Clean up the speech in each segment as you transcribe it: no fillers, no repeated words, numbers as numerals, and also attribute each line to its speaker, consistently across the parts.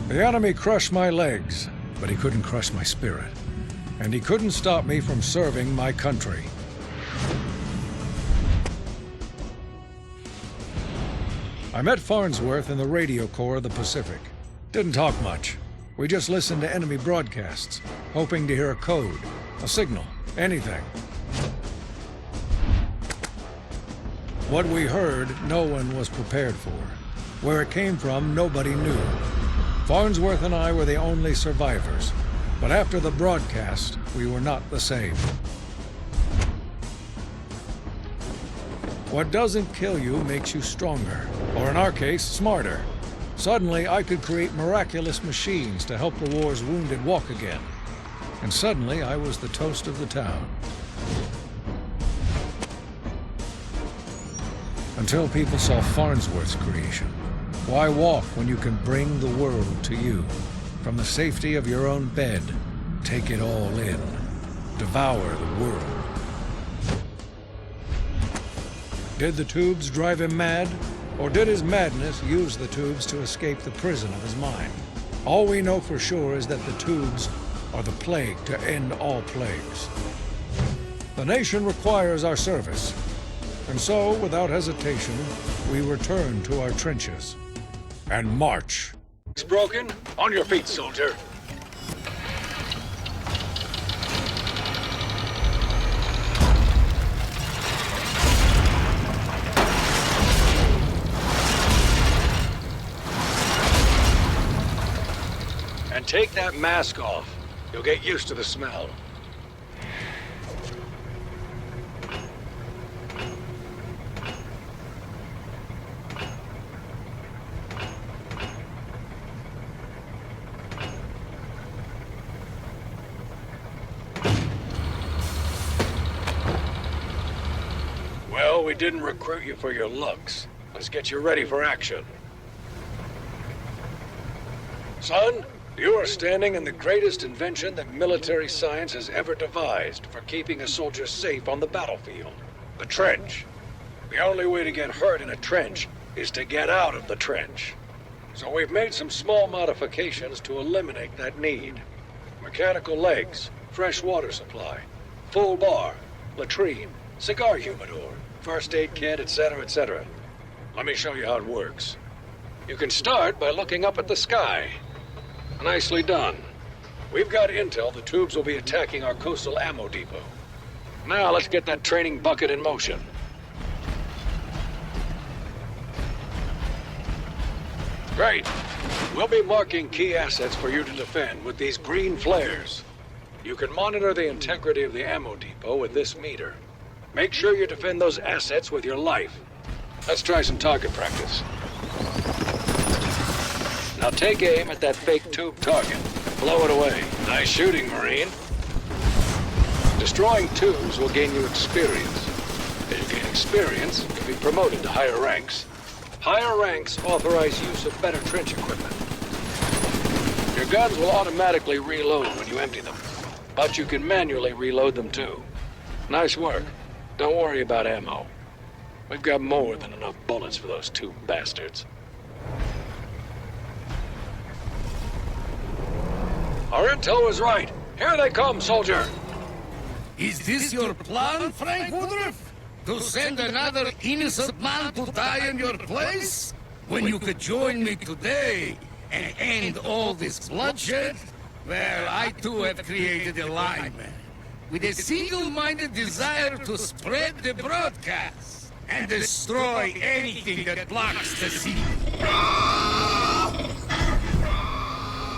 Speaker 1: The enemy crushed my legs, but he couldn't crush my spirit. And he couldn't stop me from serving my country. I met Farnsworth in the Radio Corps of the Pacific. Didn't talk much. We just listened to enemy broadcasts, hoping to hear a code, a signal, anything. What we heard, no one was prepared for. Where it came from, nobody knew. Farnsworth and I were the only survivors. But after the broadcast, we were not the same. What doesn't kill you makes you stronger, or in our case, smarter. Suddenly, I could create miraculous machines to help the war's wounded walk again. And suddenly, I was the toast of the town. Until people saw Farnsworth's creation. Why walk when you can bring the world to you? From the safety of your own bed, take it all in. Devour the world. Did the tubes drive him mad? Or did his madness use the tubes to escape the prison of his mind? All we know for sure is that the tubes are the plague to end all plagues. The nation requires our service. And so, without hesitation, we return to our trenches and march.
Speaker 2: It's broken. On your feet, soldier. And take that mask off. You'll get used to the smell. Well, we didn't recruit you for your looks. Let's get you ready for action. Son, you are standing in the greatest invention that military science has ever devised for keeping a soldier safe on the battlefield. The trench. The only way to get hurt in a trench is to get out of the trench. So we've made some small modifications to eliminate that need. Mechanical legs, fresh water supply, full bar, latrine, cigar humidor, first aid kit, etc., etc. Let me show you how it works. You can start by looking up at the sky. Nicely done. We've got intel the tubes will be attacking our coastal ammo depot. Now let's get that training bucket in motion. Great. We'll be marking key assets for you to defend with these green flares. You can monitor the integrity of the ammo depot with this meter. Make sure you defend those assets with your life. Let's try some target practice. Now take aim at that fake tube target. Blow it away. Nice shooting, Marine. Destroying tubes will gain you experience. As you gain experience, you'll be promoted to higher ranks. Higher ranks authorize use of better trench equipment. Your guns will automatically reload when you empty them, but you can manually reload them too. Nice work. Don't worry about ammo. We've got more than enough bullets for those two bastards. Our intel was right. Here they come, soldier.
Speaker 3: Is this your plan, Frank Woodruff? To send another innocent man to die in your place? When you could join me today and end all this bloodshed? Well, I too have created a lineman with a single-minded desire to spread the broadcast and destroy anything that blocks the signal.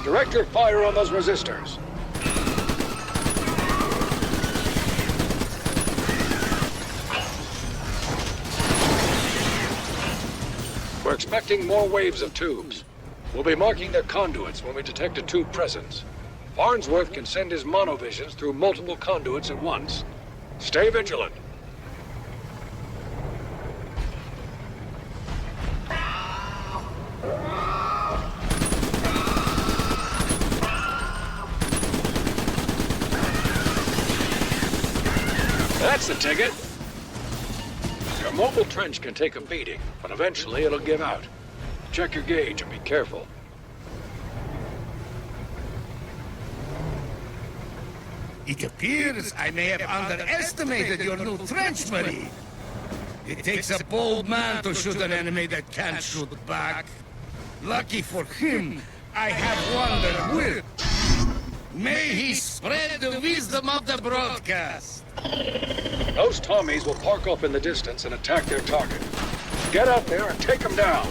Speaker 2: Direct your fire on those resistors. We're expecting more waves of tubes. We'll be marking their conduits when we detect a tube presence. Farnsworth can send his monovisions through multiple conduits at once. Stay vigilant. That's the ticket. Your mobile trench can take a beating, but eventually it'll give out. Check your gauge and be careful.
Speaker 3: It appears I may have underestimated your new trench, Marine. It takes a bold man to shoot an enemy that can't shoot back. Lucky for him, I have one that will. May he spread the wisdom of the broadcast.
Speaker 2: Those Tommies will park up in the distance and attack their target. Get out there and take them down.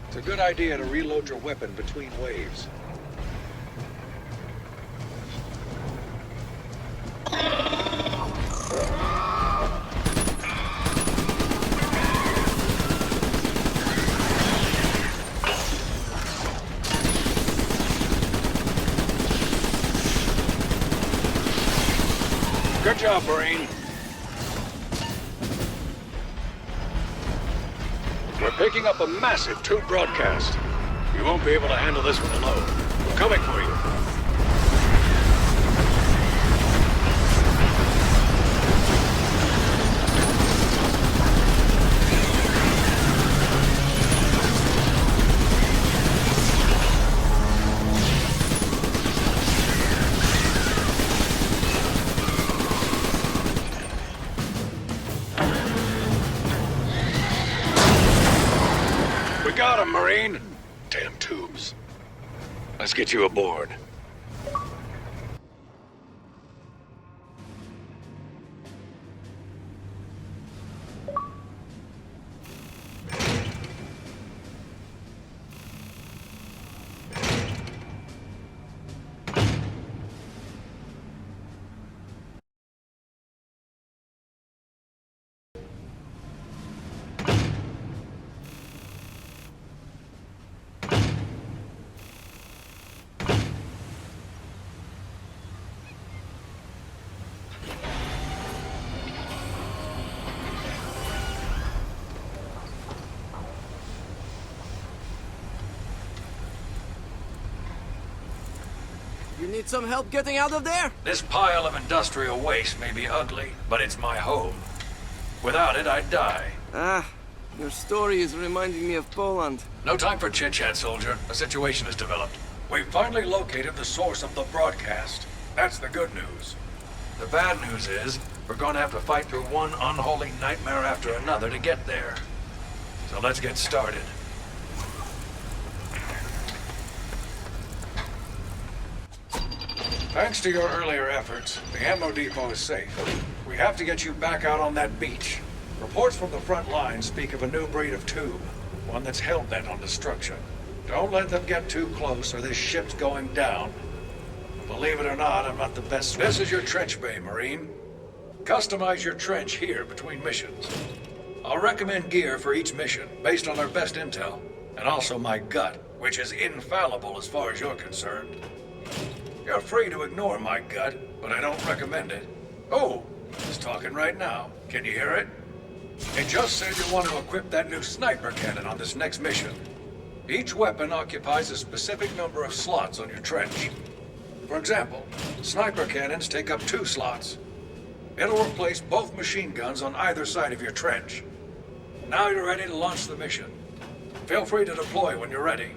Speaker 2: It's a good idea to reload your weapon between waves. Good job, Marine. We're picking up a massive tube broadcast. You won't be able to handle this one alone. We're coming for you. We got him, Marine. Damn tubes. Let's get you aboard.
Speaker 4: You need some help getting out of there?
Speaker 2: This pile of industrial waste may be ugly, but it's my home. Without it, I'd die.
Speaker 4: Ah, your story is reminding me of Poland.
Speaker 2: No time for chit-chat, soldier. A situation has developed. We've finally located the source of the broadcast. That's the good news. The bad news is, we're gonna have to fight through one unholy nightmare after another to get there. So let's get started. Thanks to your earlier efforts, the ammo depot is safe. We have to get you back out on that beach. Reports from the front line speak of a new breed of tube, one that's hell-bent on destruction. Don't let them get too close or this ship's going down. Believe it or not, I'm not the best. This is your trench bay, Marine. Customize your trench here between missions. I'll recommend gear for each mission, based on our best intel, and also my gut, which is infallible as far as you're concerned. You're free to ignore my gut, but I don't recommend it. Oh, it's talking right now. Can you hear it? It just said you want to equip that new sniper cannon on this next mission. Each weapon occupies a specific number of slots on your trench. For example, sniper cannons take up 2 slots. It'll replace both machine guns on either side of your trench. Now you're ready to launch the mission. Feel free to deploy when you're ready.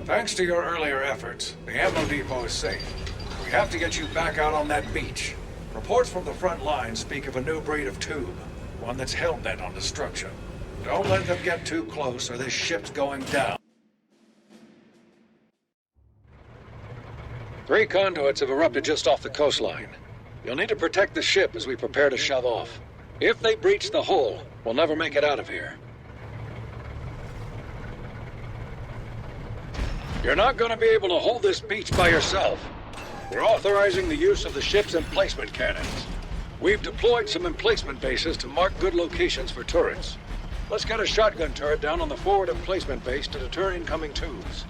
Speaker 2: Thanks to your earlier efforts, the ammo depot is safe. We have to get you back out on that beach. Reports from the front line speak of a new breed of tube, one that's hell-bent on destruction. Don't let them get too close or this ship's going down. 3 conduits have erupted just off the coastline. You'll need to protect the ship as we prepare to shove off. If they breach the hull, we'll never make it out of here. You're not going to be able to hold this beach by yourself. We're authorizing the use of the ship's emplacement cannons. We've deployed some emplacement bases to mark good locations for turrets. Let's get a shotgun turret down on the forward emplacement base to deter incoming tubes.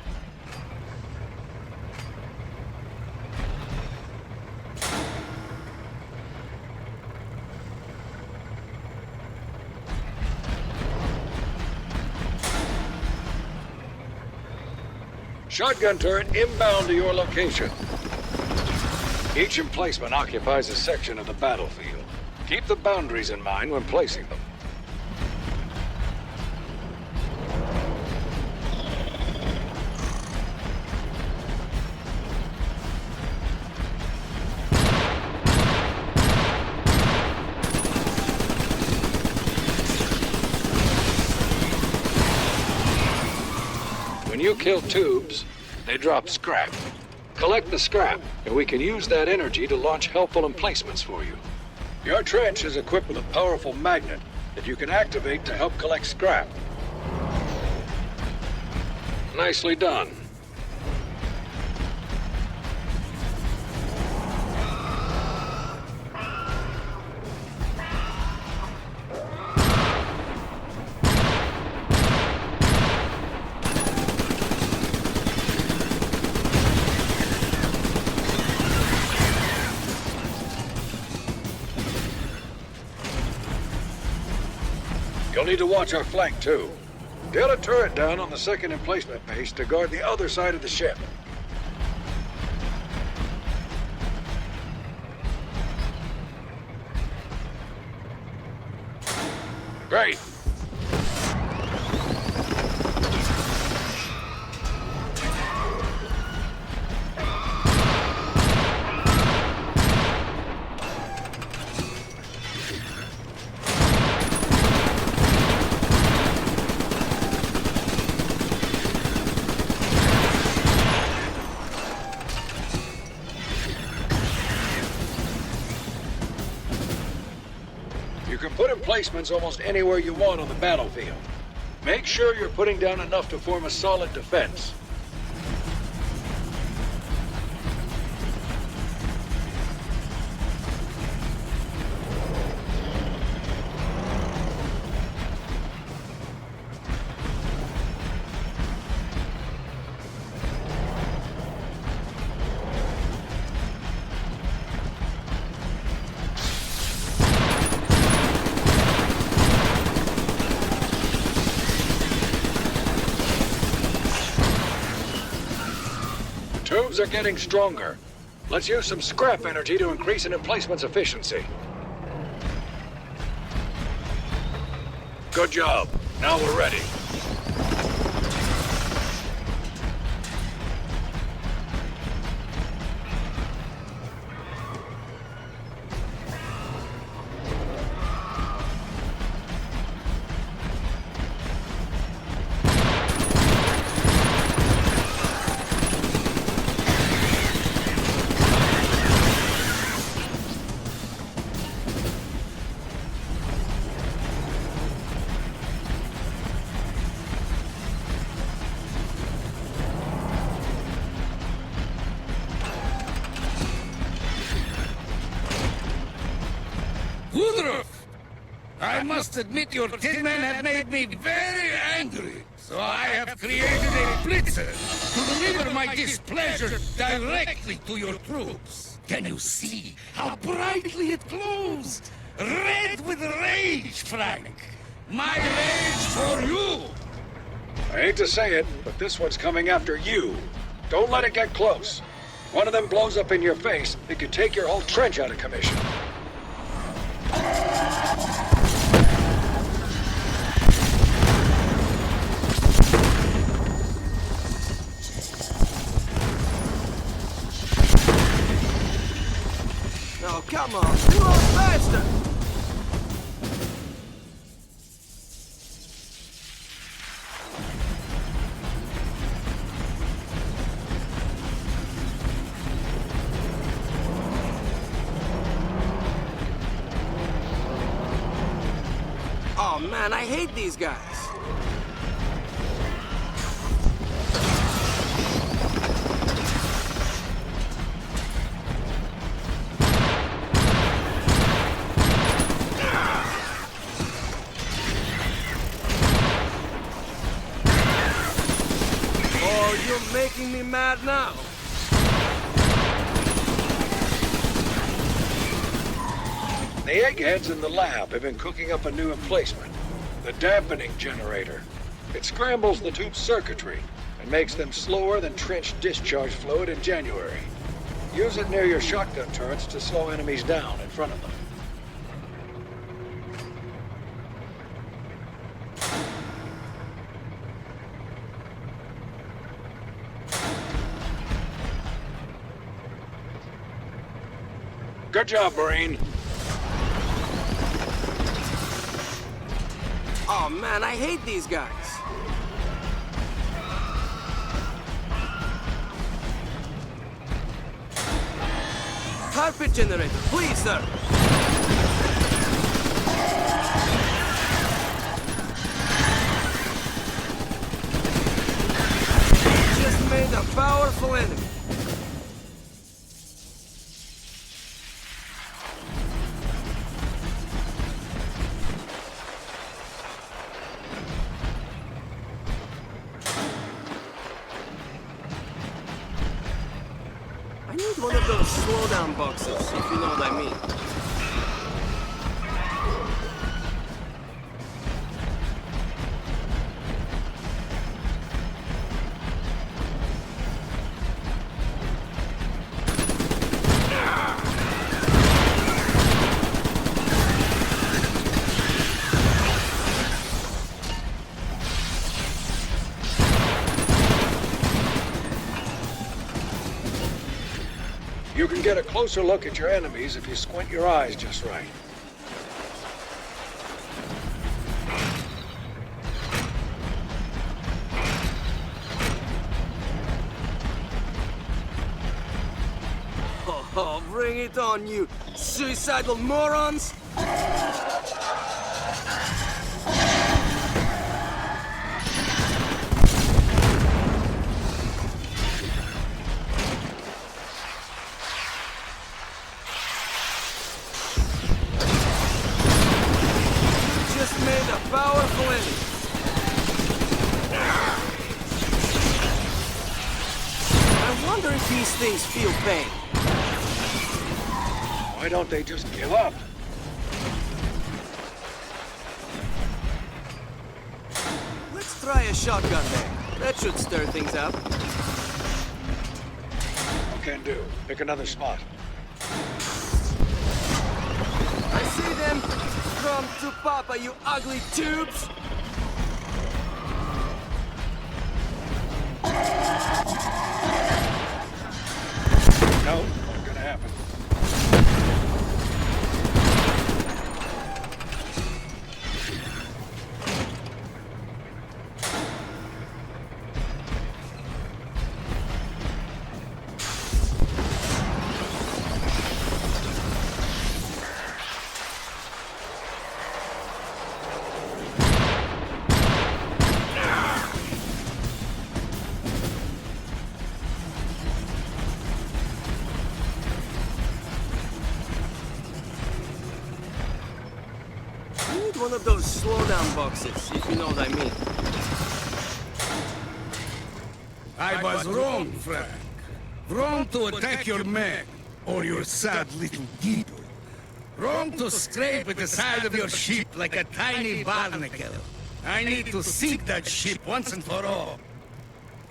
Speaker 2: Shotgun turret inbound to your location. Each emplacement occupies a section of the battlefield. Keep the boundaries in mind when placing them. When you kill tubes, they drop scrap. Collect the scrap, and we can use that energy to launch helpful emplacements for you. Your trench is equipped with a powerful magnet that you can activate to help collect scrap. Nicely done. You'll need to watch our flank, too. Get a turret down on the second emplacement base to guard the other side of the ship. Great. You can put emplacements almost anywhere you want on the battlefield. Make sure you're putting down enough to form a solid defense. Tubes are getting stronger. Let's use some scrap energy to increase an emplacement's efficiency. Good job. Now we're ready.
Speaker 3: Woodruff! I must admit your tin men have made me very angry. So I have created a blitzer to deliver my displeasure directly to your troops. Can you see how brightly it glows? Red with rage, Frank. My rage for you.
Speaker 2: I hate to say it, but this one's coming after you. Don't let it get close. One of them blows up in your face, it could take your whole trench out of commission.
Speaker 4: No, come on, reload faster! Oh man, I hate these guys. Oh, you're making me mad now.
Speaker 2: The eggheads in the lab have been cooking up a new emplacement. The dampening generator. It scrambles the tube circuitry. and makes them slower than trench discharge fluid in January. Use it near your shotgun turrets to slow enemies down in front of them. Good job, Marine.
Speaker 4: Oh man, I hate these guys. Carpet generator, please, sir. Just made a powerful enemy. I need one of those slowdown boxes, if you know what I mean.
Speaker 2: You can get a closer look at your enemies if you squint your eyes just right.
Speaker 4: Oh, bring it on, you suicidal morons! Just made a powerful enemy. I wonder if these things feel pain.
Speaker 2: Why don't they just give up?
Speaker 4: Let's try a shotgun there. That should stir things up.
Speaker 2: Can do. Pick another spot.
Speaker 4: I see them. Come to Papa, you ugly tubes!
Speaker 2: No, not gonna happen.
Speaker 4: I need one of those slowdown boxes, if you know what I mean.
Speaker 3: I was wrong, Frank. Wrong to attack your men, or your sad little people. Wrong to scrape at the side of your ship like a tiny barnacle. I need to sink that ship once and for all.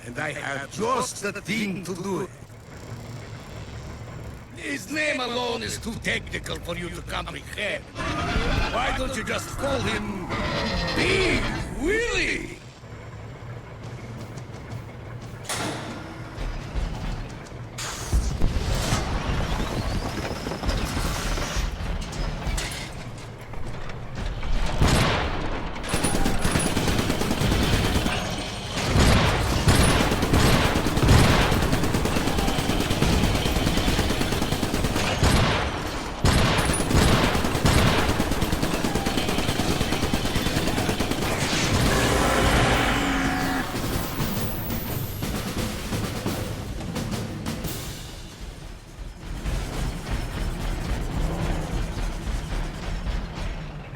Speaker 3: And I have just the thing to do it. His name alone is too technical for you to comprehend. Why don't you just call him Big Willie?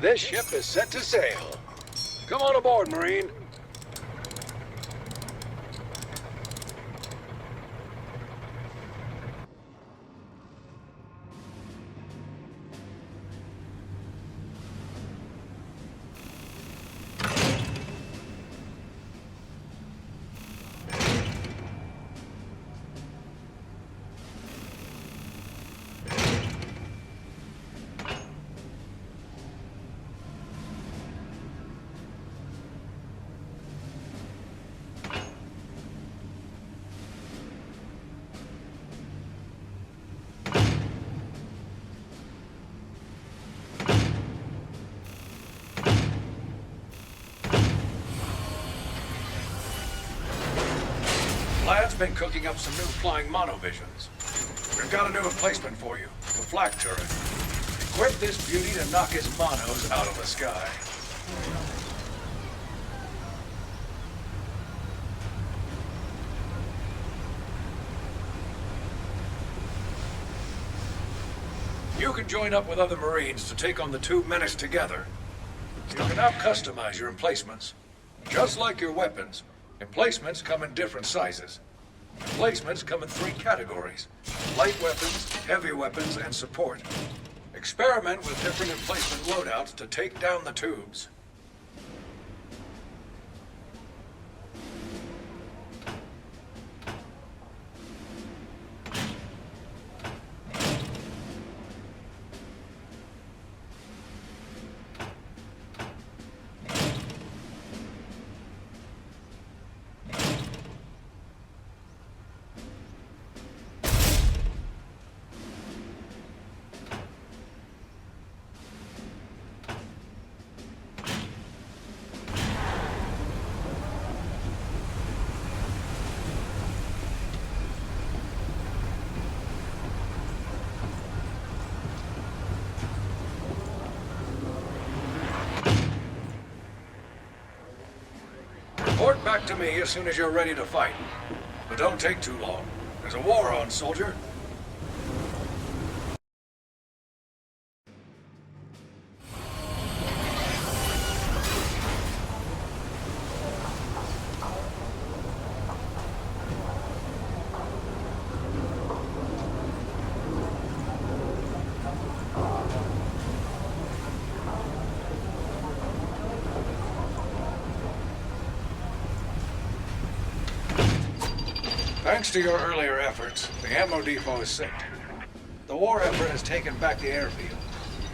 Speaker 2: This ship is set to sail. Come on aboard, Marine. been cooking up some new flying monovisions. We've got a new emplacement for you, the flak turret. Equip this beauty to knock his monos out of the sky. You can join up with other Marines to take on the Tube Menace together. You can now customize your emplacements. Just like your weapons, emplacements come in different sizes. Emplacements come in 3 categories: light weapons, heavy weapons, and support. Experiment with different emplacement loadouts to take down the tubes. Report back to me as soon as you're ready to fight. But don't take too long. There's a war on, soldier. Thanks to your earlier efforts, the ammo depot is synced. The war effort has taken back the airfield,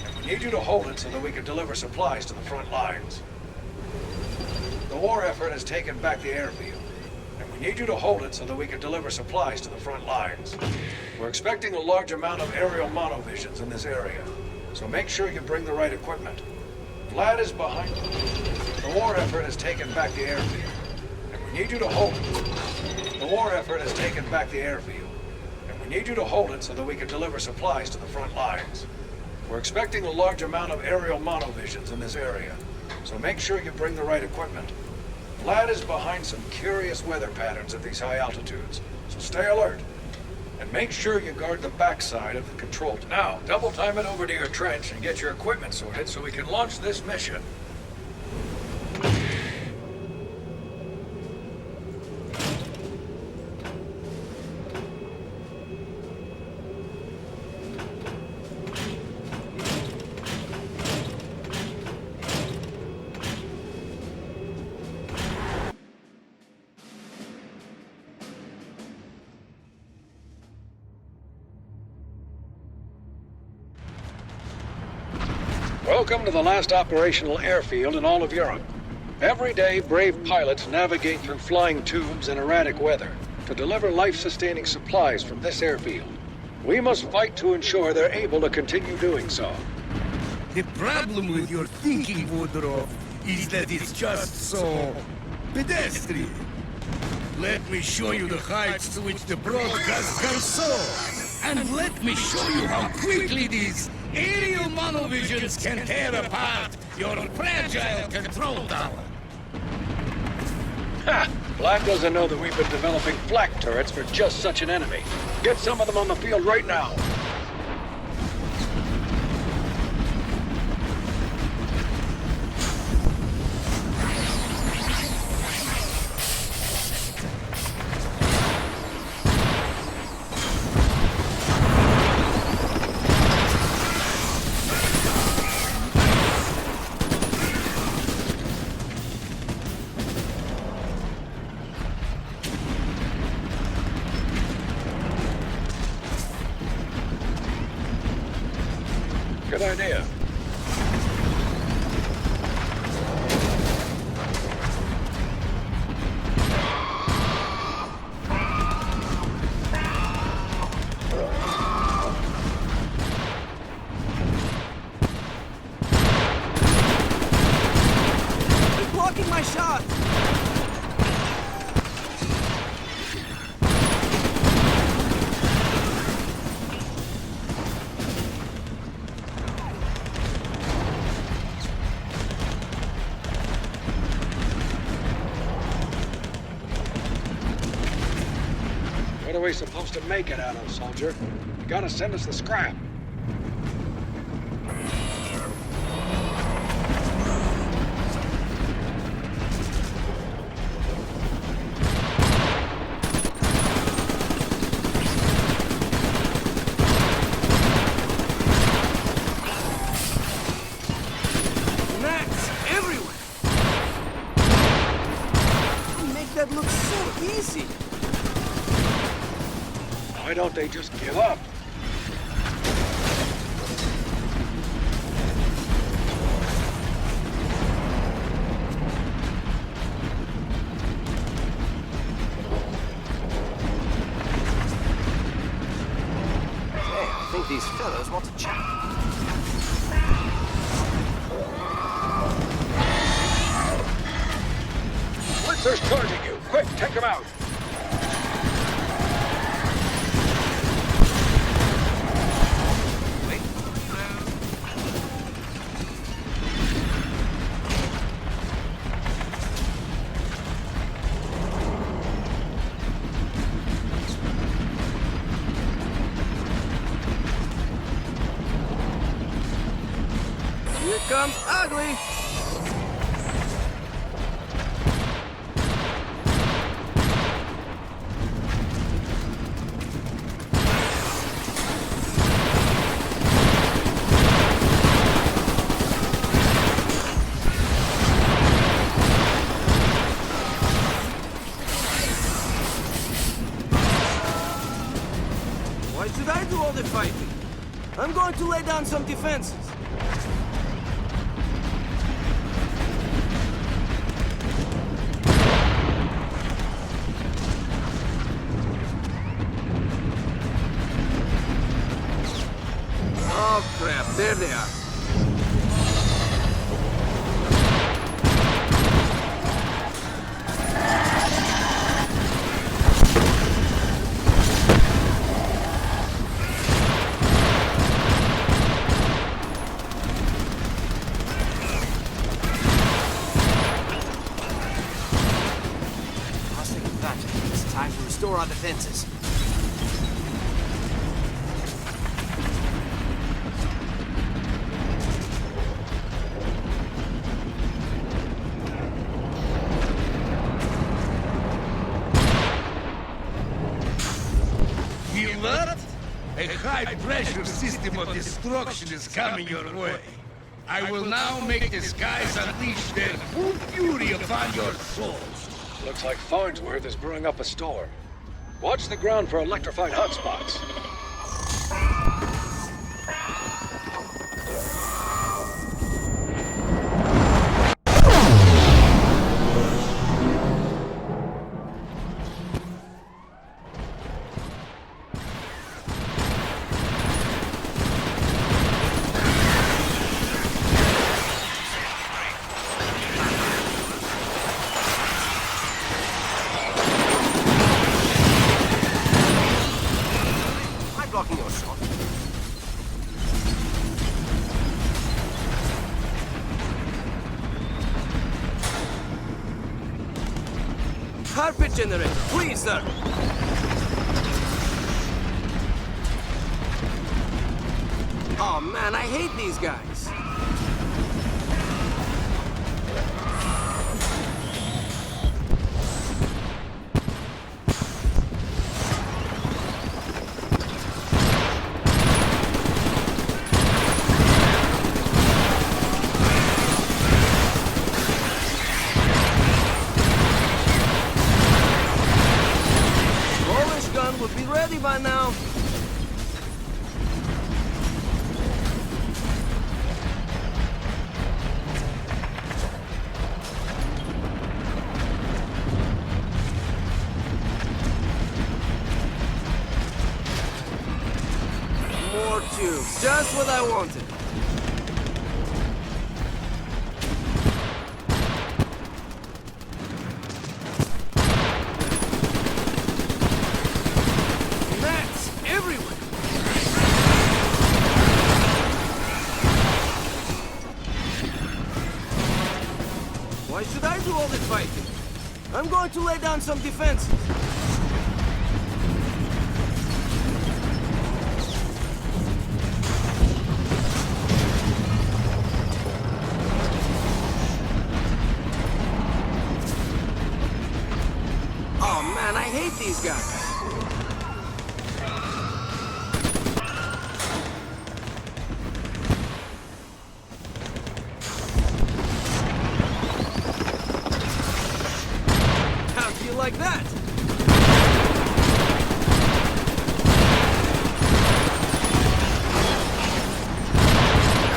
Speaker 2: and we need you to hold it so that we can deliver supplies to the front lines. The war effort has taken back the airfield, and we need you to hold it so that we can deliver supplies to the front lines. We're expecting a large amount of aerial monovisions in this area, so make sure you bring the right equipment. Vlad is behind you. The war effort has taken back the airfield, and we need you to hold it. The war effort has taken back the airfield, and we need you to hold it so that we can deliver supplies to the front lines. We're expecting a large amount of aerial monovisions in this area, so make sure you bring the right equipment. Vlad is behind some curious weather patterns at these high altitudes, so stay alert. And make sure you guard the backside of the control. Now, double time it over to your trench and get your equipment sorted so we can launch this mission. Welcome to the last operational airfield in all of Europe. Every day, brave pilots navigate through flying tubes and erratic weather to deliver life-sustaining supplies from this airfield. We must fight to ensure they're able to continue doing so.
Speaker 3: The problem with your thinking, Woodruff, is that it's just so pedestrian. Let me show you the heights to which the broadcast can soar. And let me show you how quickly these aerial monovisions can tear apart your fragile control tower.
Speaker 2: Ha! Black doesn't know that we've been developing flak turrets for just such an enemy. Get some of them on the field right now. Good idea.
Speaker 4: He's blocking my shot!
Speaker 2: What are we supposed to make it out of, soldier? You gotta send us the scrap.
Speaker 4: Gnats everywhere! You make that look so easy.
Speaker 2: Why don't they just give up?
Speaker 4: Hey, I think these fellows want to chat.
Speaker 2: Blitzer's charging you! Quick, take him out!
Speaker 4: Here comes Ugly! Why should I do all the fighting? I'm going to lay down some defenses. Oh crap, there they are. Crossing that. It's time to restore our defenses.
Speaker 3: Feel that? A high-pressure system of destruction is coming your way. I will now make the skies unleash their full fury upon your souls.
Speaker 2: Looks like Farnsworth is brewing up a storm. Watch the ground for electrified hotspots.
Speaker 4: Am I blocking your shot? Carpet generator, please, sir. Oh man, I hate these guys. Orange gun would be ready by now. More tubes, just what I wanted. Gnats everywhere. Why should I do all this fighting? I'm going to lay down some defenses. meet these guys. How do you like that?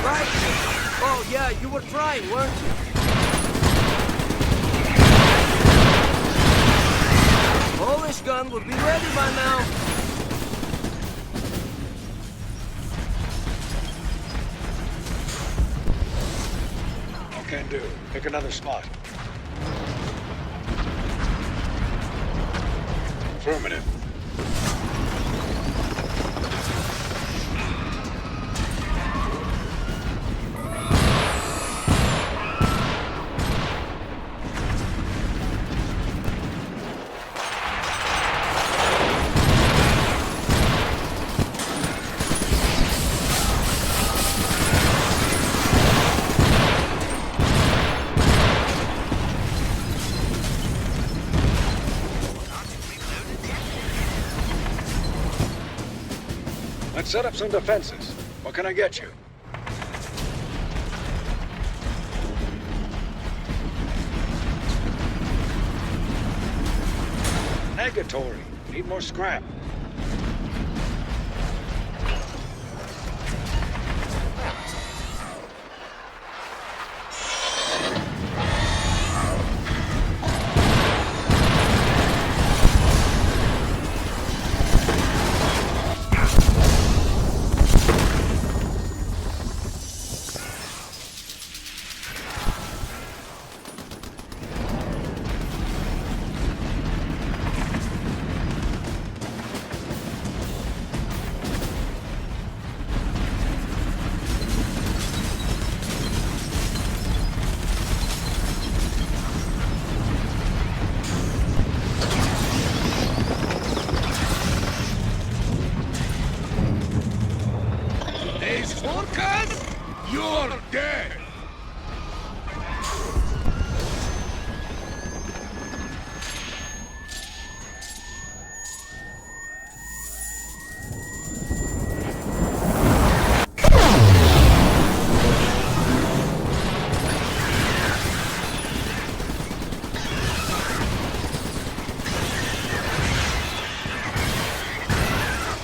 Speaker 4: Right? Oh yeah, you were trying, weren't you? Polish gun will be ready by now.
Speaker 2: Can do. Pick another spot. Affirmative. Let's set up some defenses. What can I get you? Negatory. Need more scrap.
Speaker 3: Today's forecast? You're dead!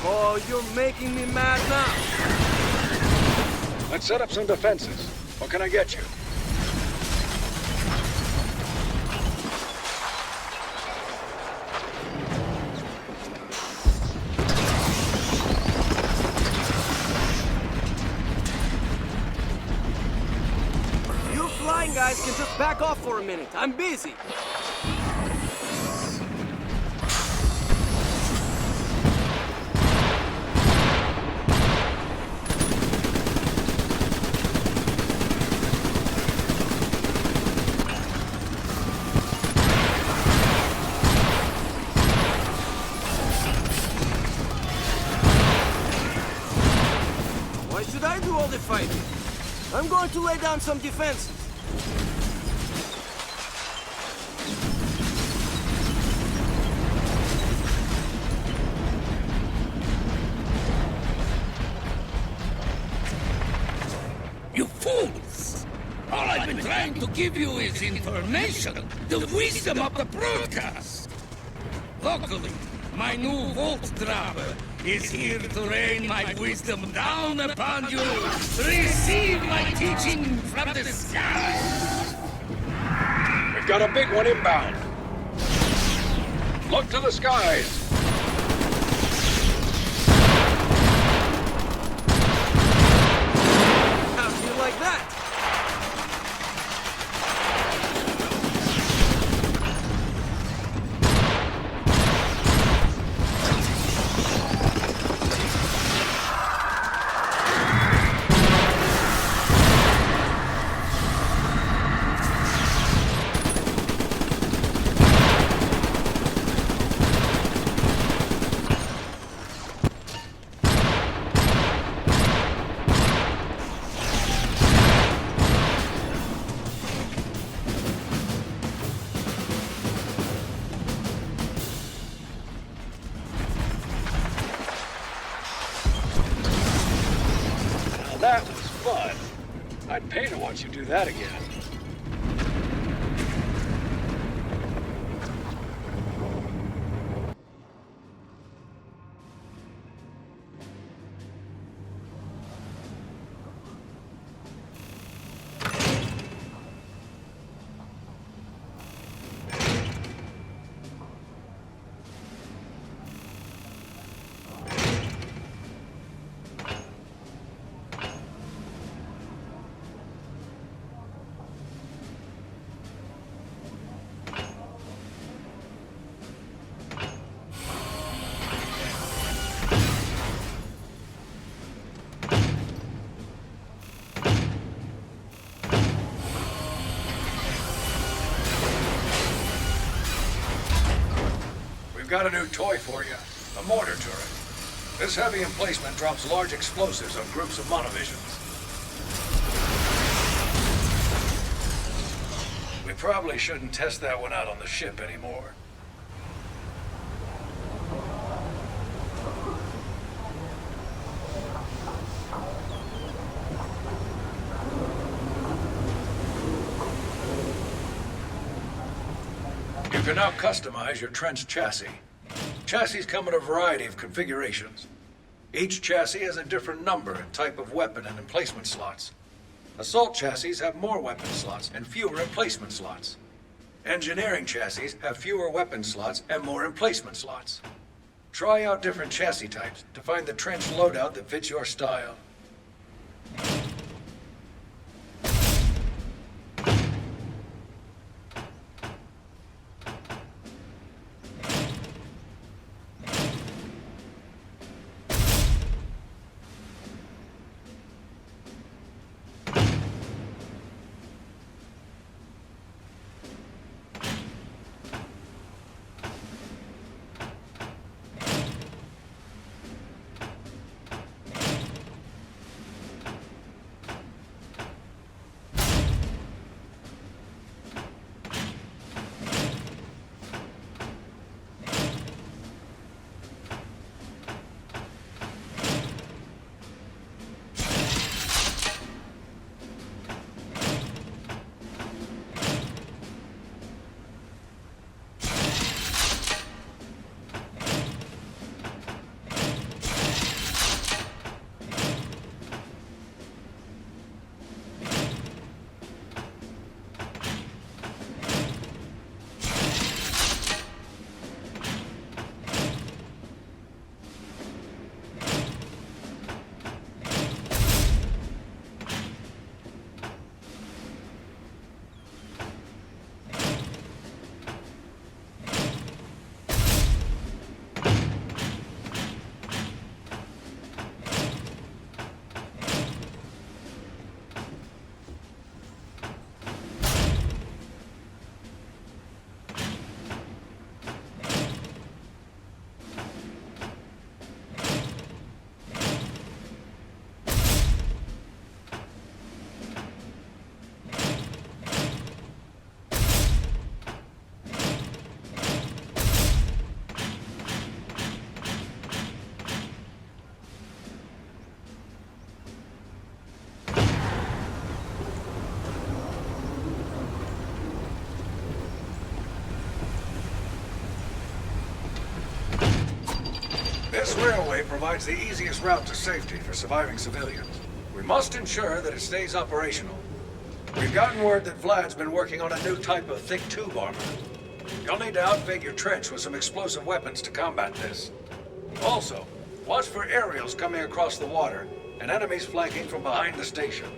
Speaker 4: Oh, you're making me mad now.
Speaker 2: Let's set up some defenses. What can I get you?
Speaker 4: You flying guys can just back off for a minute. I'm busy. Why should I do all the fighting? I'm going to lay down some defenses.
Speaker 3: You fools! All I've been trying to give you is information, the wisdom of the broadcast. Luckily, my new Vault Driver is here to rain my wisdom down upon you. Receive my teaching from the sky.
Speaker 2: We've got a big one inbound. Look to the skies.
Speaker 4: How do you like that?
Speaker 2: let you do that again. We've got a new toy for you, a mortar turret. This heavy emplacement drops large explosives on groups of monovisions. We probably shouldn't test that one out on the ship anymore. You can now customize your trench chassis. Chassis come in a variety of configurations. Each chassis has a different number and type of weapon and emplacement slots. Assault chassis have more weapon slots and fewer emplacement slots. Engineering chassis have fewer weapon slots and more emplacement slots. Try out different chassis types to find the trench loadout that fits your style. This railway provides the easiest route to safety for surviving civilians. We must ensure that it stays operational. We've gotten word that Vlad's been working on a new type of thick tube armor. You'll need to outfit your trench with some explosive weapons to combat this. Also, watch for aerials coming across the water and enemies flanking from behind the station.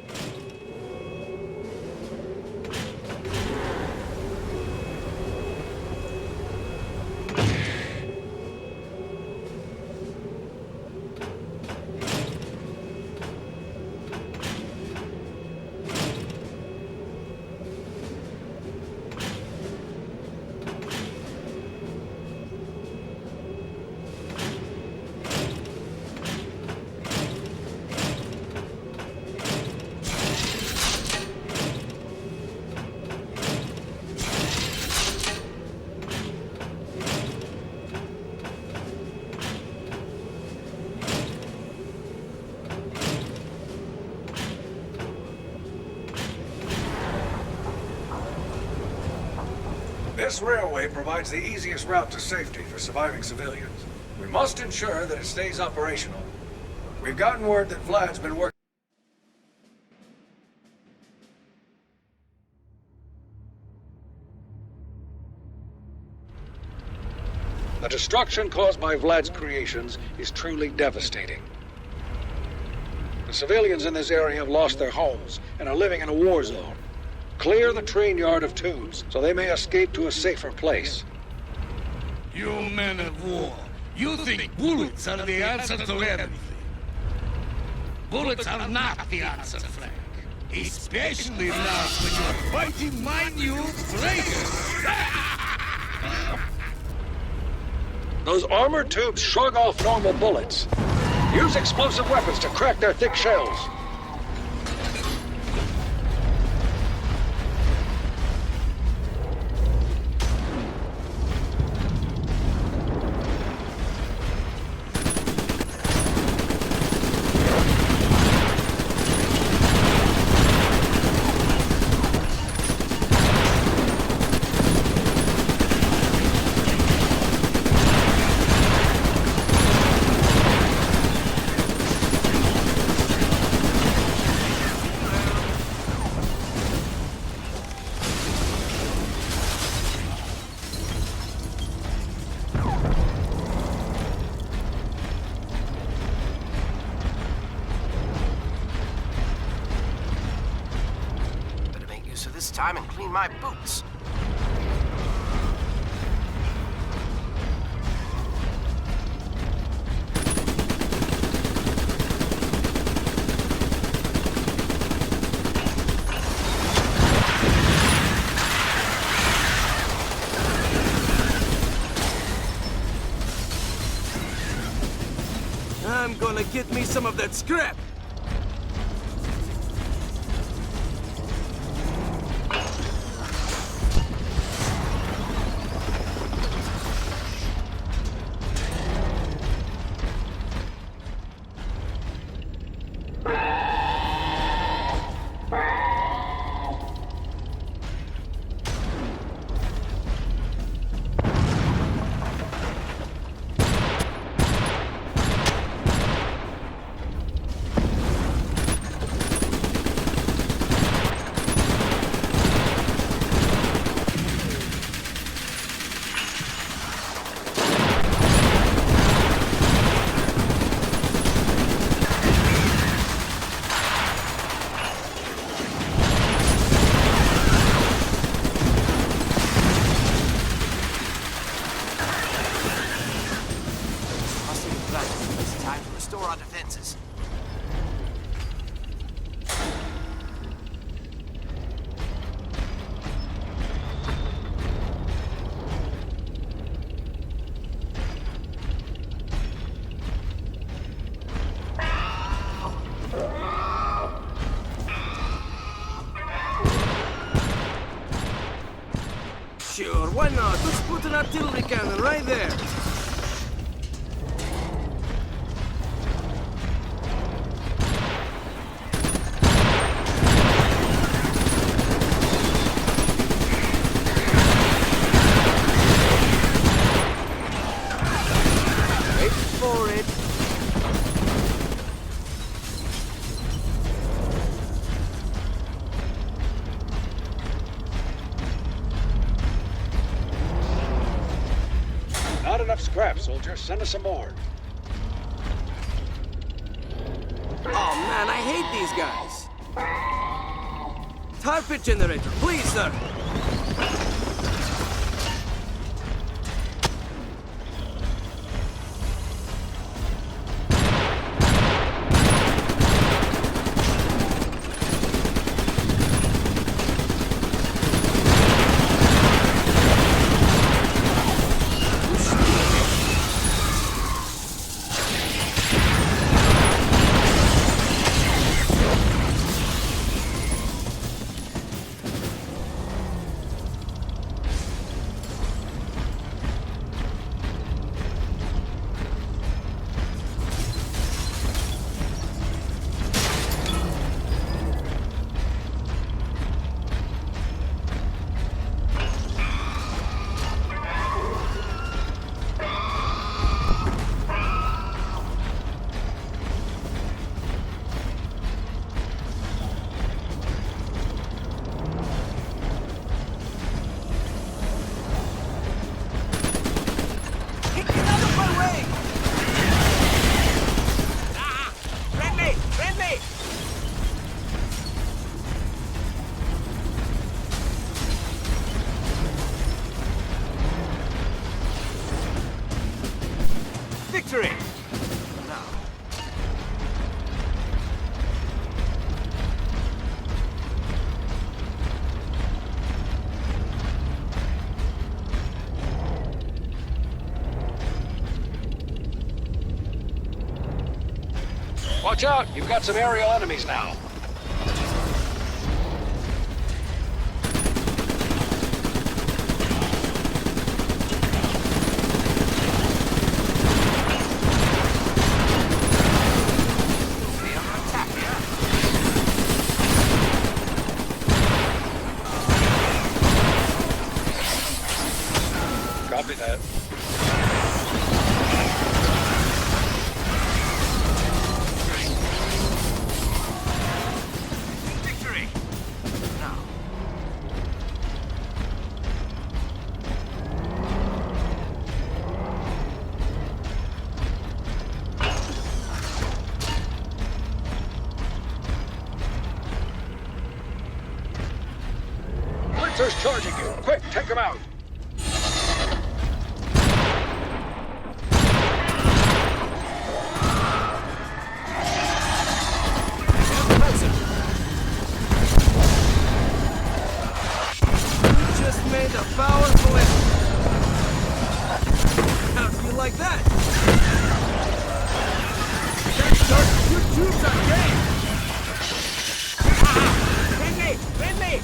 Speaker 2: This railway provides the easiest route to safety for surviving civilians. We must ensure that it stays operational. We've gotten word that Vlad's been working. The destruction caused by Vlad's creations is truly devastating. The civilians in this area have lost their homes and are living in a war zone. Clear the train yard of tubes so they may escape to a safer place.
Speaker 3: You men of war, you think bullets are the answer to everything. Bullets are not the answer, Frank. Especially not when you're fighting my new Brigade.
Speaker 2: Those armored tubes shrug off normal bullets. Use explosive weapons to crack their thick shells.
Speaker 4: Time and clean my boots. I'm gonna get me some of that scrap. It's time to restore our defenses. Sure, why not? Let's put an artillery cannon right there. Wait for it.
Speaker 2: Not enough scrap, soldier. Send us some more.
Speaker 4: Oh man, I hate these guys. Tar pit generator, please, sir. Victory! Now.
Speaker 2: Watch out! You've got some aerial enemies now. Copy that.
Speaker 4: Victory! Now.
Speaker 2: Blitzer's charging you. Quick, take him out.
Speaker 4: You just made a powerful effort. How do you like that? That's just your troops are game! Friendly! Friendly!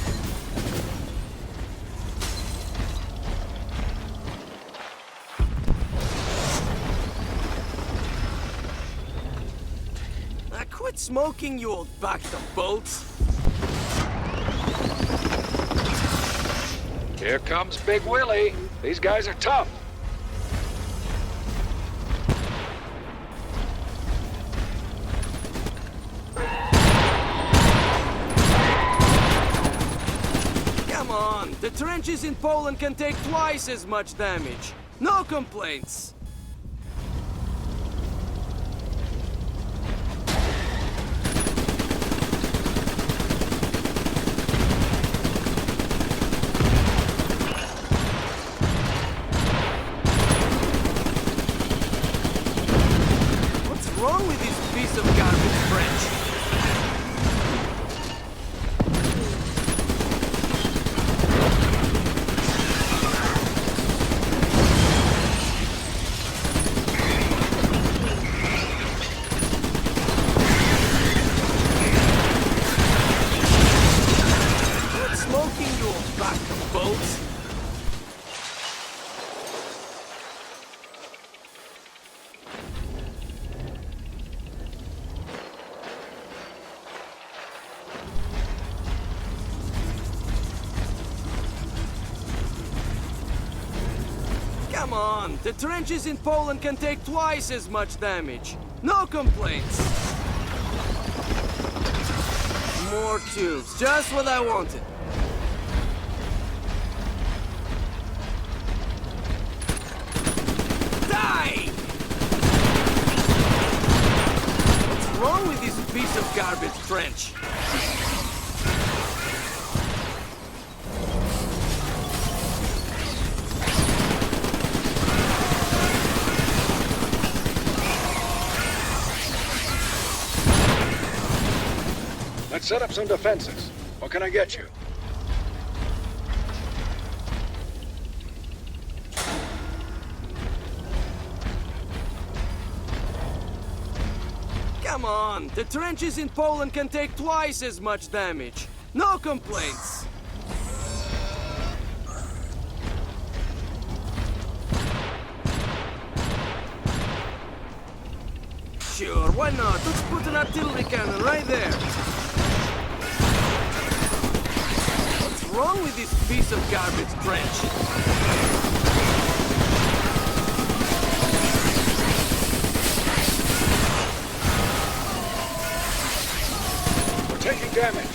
Speaker 4: Quit smoking, you old backed up bolts.
Speaker 2: Here comes Big Willie. These guys are tough.
Speaker 4: Come on, the trenches in Poland can take twice as much damage. No complaints. What's wrong with this piece of garbage French? Quit smoking, you old back of boats. Come on, the trenches in Poland can take twice as much damage. No complaints. More tubes, just what I wanted. Die! What's wrong with this piece of garbage trench?
Speaker 2: Let's set up some defenses. What can I get you?
Speaker 4: Come on, the trenches in Poland can take twice as much damage. No complaints. Sure, why not? Let's put an artillery cannon right there. What's wrong with this piece of garbage trench?
Speaker 2: We're taking damage.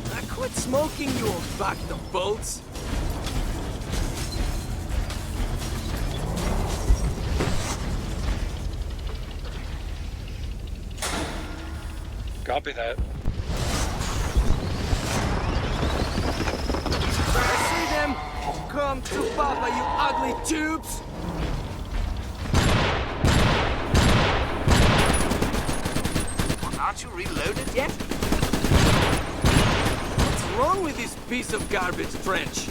Speaker 4: Now quit smoking, you old backed up bolts.
Speaker 2: Copy that.
Speaker 4: come to Papa, you ugly tubes!
Speaker 5: Aren't you reloaded yet?
Speaker 4: What's wrong with this piece of garbage trench?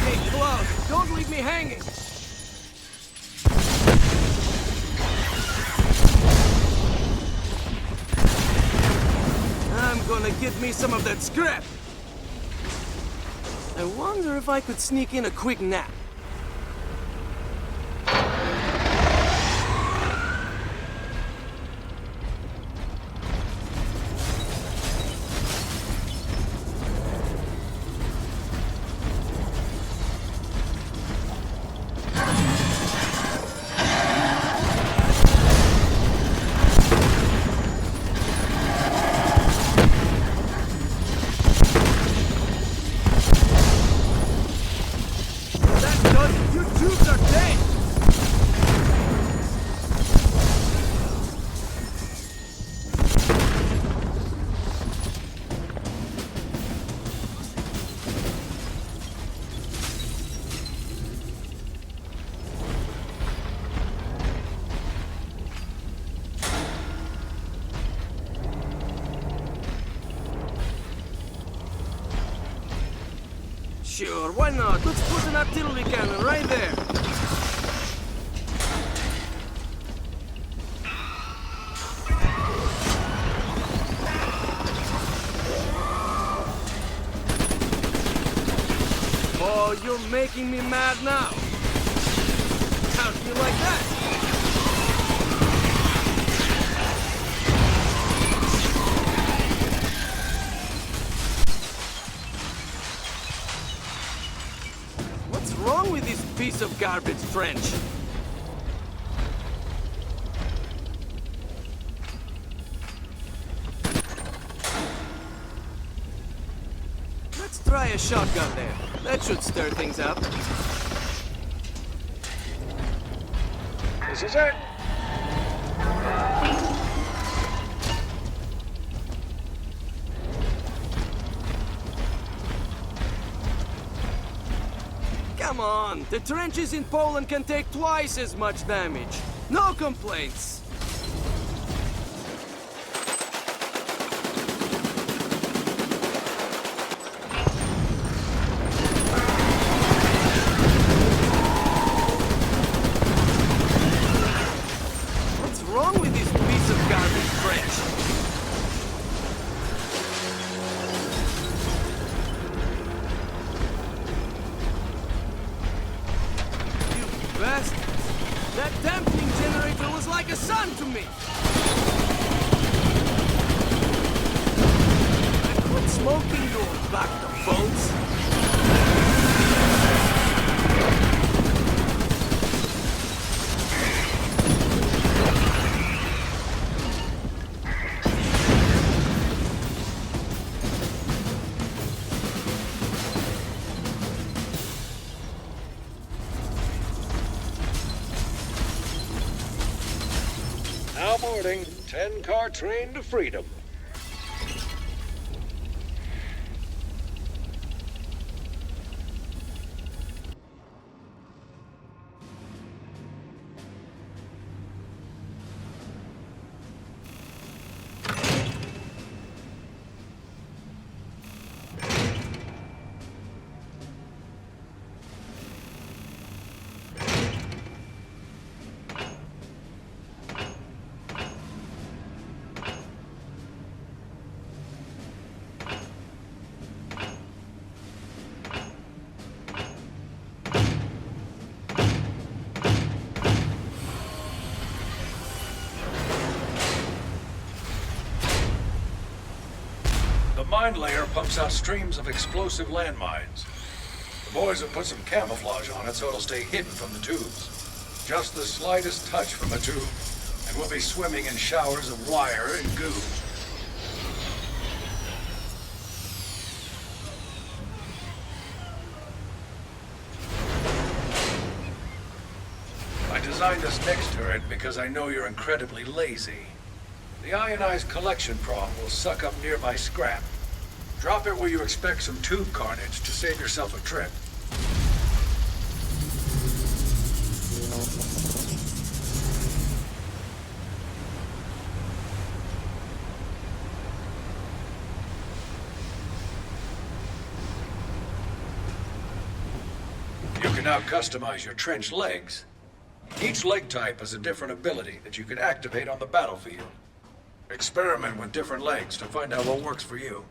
Speaker 4: Hey, Cloud, don't leave me hanging! I'm gonna get me some of that scrap! I wonder if I could sneak in a quick nap. That's done! Your tubes are dead! Sure, why not? Let's put an artillery cannon right there. Oh, you're making me mad now. How'd you like that? What's wrong with this piece of garbage trench? Let's try a shotgun there. That should stir things up.
Speaker 2: This is it.
Speaker 4: Come on, the trenches in Poland can take twice as much damage. No complaints. What's wrong with this piece of garbage trench? You bastards! That damping generator was like a son to me! I quit smoking to back the boats.
Speaker 2: Now boarding 10-car train to freedom. The mine layer pumps out streams of explosive landmines. The boys have put some camouflage on it so it'll stay hidden from the tubes. Just the slightest touch from a tube, and we'll be swimming in showers of wire and goo. designed this next turret because I know you're incredibly lazy. The ionized collection prong will suck up nearby scrap. Drop it where you expect some tube carnage to save yourself a trip. You can now customize your trench legs. Each leg type has a different ability that you can activate on the battlefield. Experiment with different legs to find out what works for you.